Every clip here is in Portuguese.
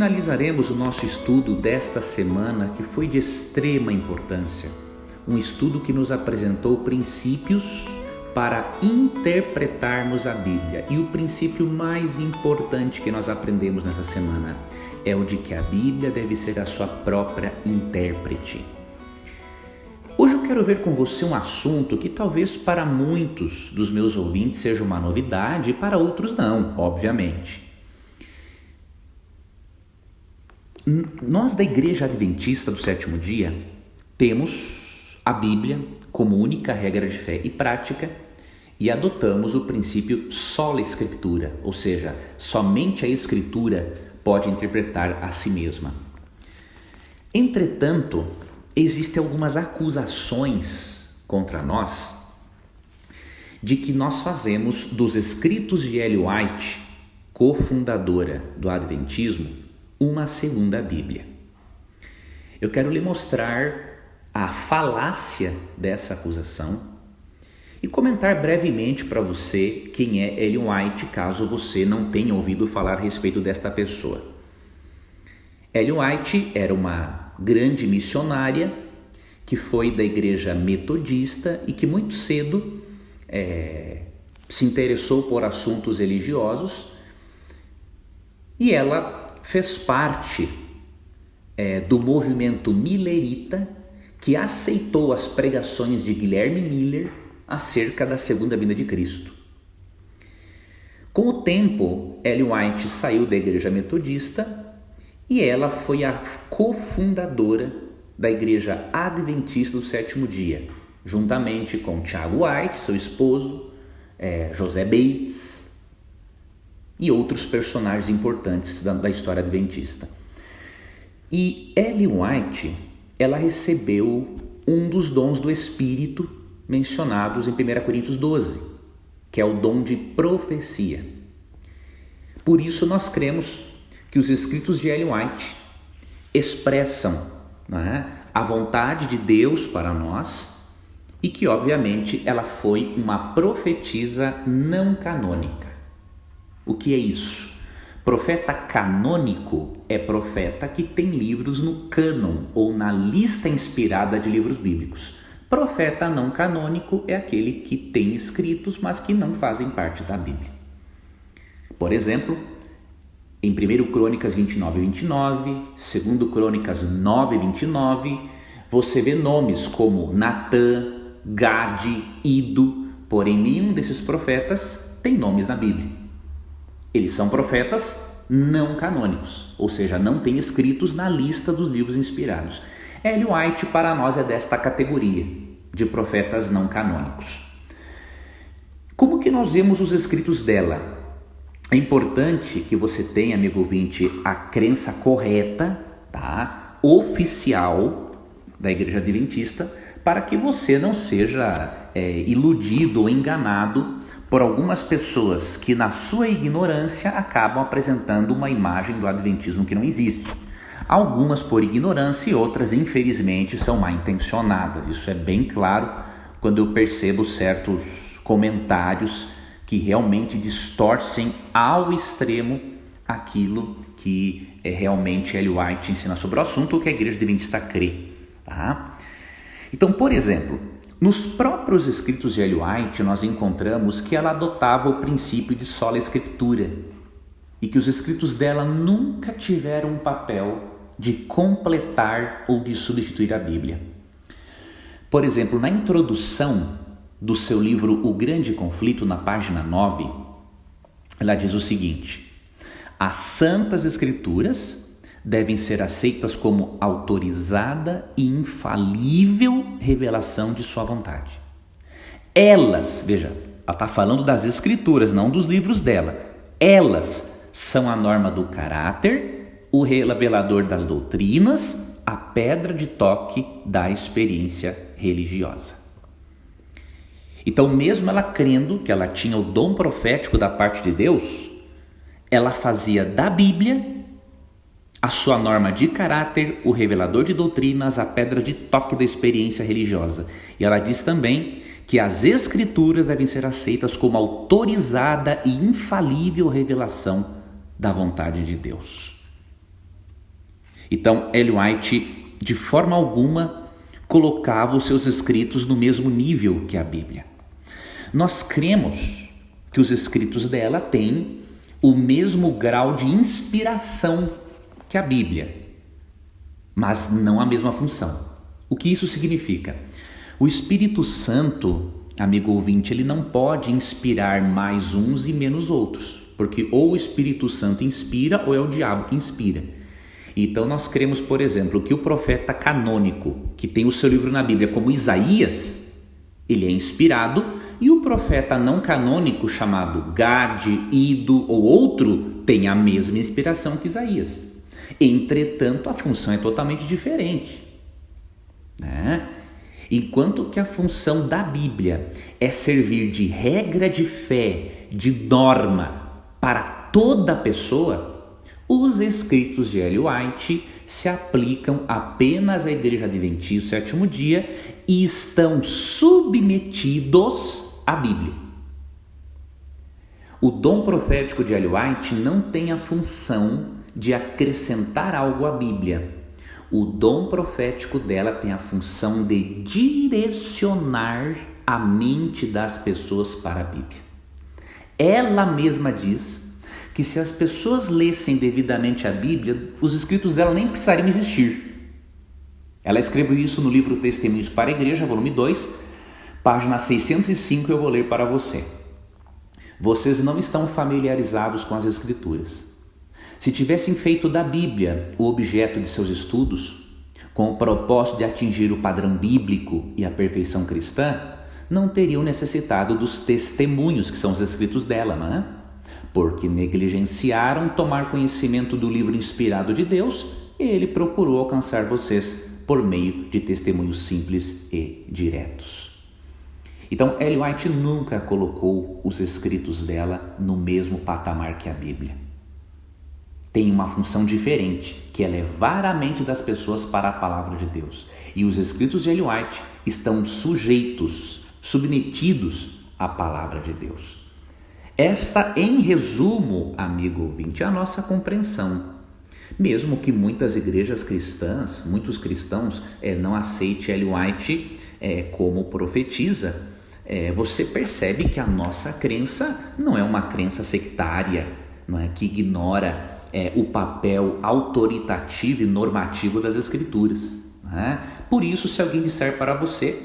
finalizaremos o nosso estudo desta semana, que foi de extrema importância. Um estudo que nos apresentou princípios para interpretarmos a Bíblia. E o princípio mais importante que nós aprendemos nessa semana é o de que a Bíblia deve ser a sua própria intérprete. Hoje eu quero ver com você um assunto que talvez para muitos dos meus ouvintes seja uma novidade e para outros não, obviamente. Nós da Igreja Adventista do Sétimo Dia temos a Bíblia como única regra de fé e prática e adotamos o princípio sola Scriptura, ou seja, somente a Escritura pode interpretar a si mesma. Entretanto, existem algumas acusações contra nós de que nós fazemos dos escritos de Ellen White, cofundadora do Adventismo, uma segunda Bíblia. Eu quero lhe mostrar a falácia dessa acusação e comentar brevemente para você quem é Ellen White, caso você não tenha ouvido falar a respeito desta pessoa. Ellen White era uma grande missionária que foi da igreja metodista e que muito cedo se interessou por assuntos religiosos, e ela fez parte do movimento millerita, que aceitou as pregações de Guilherme Miller acerca da segunda vinda de Cristo. Com o tempo, Ellen White saiu da igreja metodista e ela foi a cofundadora da igreja Adventista do Sétimo Dia, juntamente com Tiago White, seu esposo, José Bates e outros personagens importantes da história adventista. E Ellen White, ela recebeu um dos dons do Espírito mencionados em 1 Coríntios 12, que é o dom de profecia. Por isso nós cremos que os escritos de Ellen White expressam, a vontade de Deus para nós e que obviamente ela foi uma profetisa não canônica. O que é isso? Profeta canônico é profeta que tem livros no cânon ou na lista inspirada de livros bíblicos. Profeta não canônico é aquele que tem escritos, mas que não fazem parte da Bíblia. Por exemplo, em 1 Crônicas 29:29, 2 Crônicas 9:29, você vê nomes como Natã, Gade, Ido, porém nenhum desses profetas tem nomes na Bíblia. Eles são profetas não canônicos, ou seja, não tem escritos na lista dos livros inspirados. Ellen White para nós é desta categoria de profetas não canônicos. Como que nós vemos os escritos dela? É importante que você tenha, amigo ouvinte, a crença correta, oficial da Igreja Adventista, para que você não seja iludido ou enganado por algumas pessoas que na sua ignorância acabam apresentando uma imagem do Adventismo que não existe. Algumas por ignorância e outras, infelizmente, são mal intencionadas. Isso é bem claro quando eu percebo certos comentários que realmente distorcem ao extremo aquilo que realmente Ellen White ensina sobre o assunto, o que a Igreja Adventista crê. Então, por exemplo, nos próprios escritos de Ellen White nós encontramos que ela adotava o princípio de sola Scriptura e que os escritos dela nunca tiveram um papel de completar ou de substituir a Bíblia. Por exemplo, na introdução do seu livro O Grande Conflito, na página 9, ela diz o seguinte: as Santas Escrituras devem ser aceitas como autorizada e infalível revelação de sua vontade. Elas, veja, ela está falando das Escrituras, não dos livros dela. Elas são a norma do caráter, o revelador das doutrinas, a pedra de toque da experiência religiosa. Então, mesmo ela crendo que ela tinha o dom profético da parte de Deus, ela fazia da Bíblia a sua norma de caráter, o revelador de doutrinas, a pedra de toque da experiência religiosa. E ela diz também que as Escrituras devem ser aceitas como autorizada e infalível revelação da vontade de Deus. Então, Ellen White, de forma alguma, colocava os seus escritos no mesmo nível que a Bíblia. Nós cremos que os escritos dela têm o mesmo grau de inspiração que a Bíblia, mas não a mesma função. O que isso significa? O Espírito Santo, amigo ouvinte, ele não pode inspirar mais uns e menos outros, porque ou o Espírito Santo inspira ou é o diabo que inspira. Então nós cremos, por exemplo, que o profeta canônico, que tem o seu livro na Bíblia como Isaías, ele é inspirado, e o profeta não canônico chamado Gade, Ido ou outro tem a mesma inspiração que Isaías. Entretanto, a função é totalmente diferente, né? Enquanto que a função da Bíblia é servir de regra de fé, de norma para toda pessoa, os escritos de Ellen White se aplicam apenas à Igreja Adventista do Sétimo Dia e estão submetidos à Bíblia. O dom profético de Ellen White não tem a função de acrescentar algo à Bíblia. O dom profético dela tem a função de direcionar a mente das pessoas para a Bíblia. Ela mesma diz que se as pessoas lessem devidamente a Bíblia, os escritos dela nem precisariam existir. Ela escreveu isso no livro Testemunhos para a Igreja, volume 2, página 605, eu vou ler para você. Vocês não estão familiarizados com as Escrituras. Se tivessem feito da Bíblia o objeto de seus estudos, com o propósito de atingir o padrão bíblico e a perfeição cristã, não teriam necessitado dos testemunhos, que são os escritos dela, não é? Porque negligenciaram tomar conhecimento do livro inspirado de Deus, e ele procurou alcançar vocês por meio de testemunhos simples e diretos. Então, Ellen White nunca colocou os escritos dela no mesmo patamar que a Bíblia. Tem uma função diferente, que é levar a mente das pessoas para a palavra de Deus. E os escritos de Ellen White estão submetidos à palavra de Deus. Esta, em resumo, amigo ouvinte, é a nossa compreensão. Mesmo que muitas igrejas cristãs, muitos cristãos não aceitem Ellen White como profetisa, você percebe que a nossa crença não é uma crença sectária, não é, que ignora o papel autoritativo e normativo das Escrituras, né? Por isso, se alguém disser para você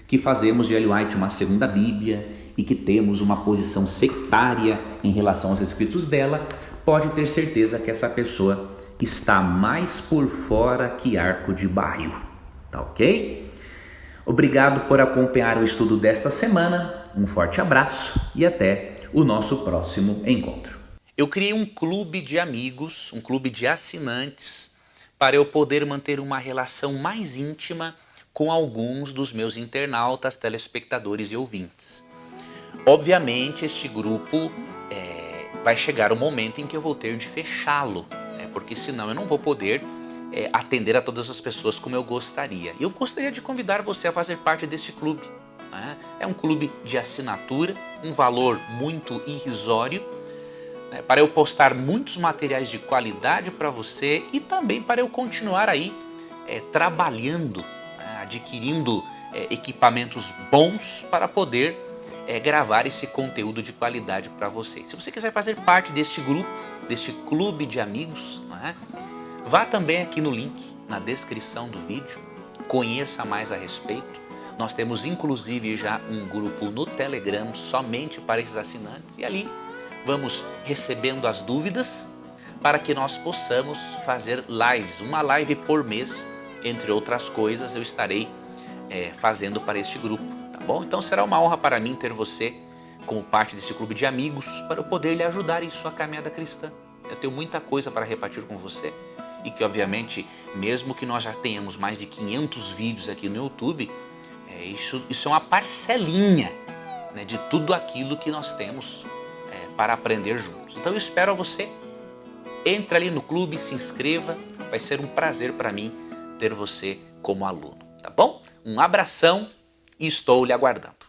que fazemos de Ellen White uma segunda Bíblia e que temos uma posição sectária em relação aos escritos dela, pode ter certeza que essa pessoa está mais por fora que arco de barril, tá ok? Obrigado por acompanhar o estudo desta semana, um forte abraço e até o nosso próximo encontro. Eu criei um clube de amigos, um clube de assinantes, para eu poder manter uma relação mais íntima com alguns dos meus internautas, telespectadores e ouvintes. Obviamente, este grupo vai chegar o momento em que eu vou ter de fechá-lo, né? Porque senão eu não vou poder atender a todas as pessoas como eu gostaria. E eu gostaria de convidar você a fazer parte deste clube, né? É um clube de assinatura, um valor muito irrisório, para eu postar muitos materiais de qualidade para você e também para eu continuar aí trabalhando, adquirindo equipamentos bons para poder gravar esse conteúdo de qualidade para você. Se você quiser fazer parte deste grupo, deste clube de amigos, vá também aqui no link na descrição do vídeo, conheça mais a respeito. Nós temos inclusive já um grupo no Telegram somente para esses assinantes e ali vamos recebendo as dúvidas para que nós possamos fazer lives, uma live por mês, entre outras coisas eu estarei fazendo para este grupo, tá bom? Então será uma honra para mim ter você como parte desse clube de amigos para eu poder lhe ajudar em sua caminhada cristã. Eu tenho muita coisa para repartir com você e que obviamente, mesmo que nós já tenhamos mais de 500 vídeos aqui no YouTube, isso é uma parcelinha, né, de tudo aquilo que nós temos para aprender juntos. Então eu espero você, entre ali no clube, se inscreva, vai ser um prazer para mim ter você como aluno, tá bom? Um abração e estou lhe aguardando.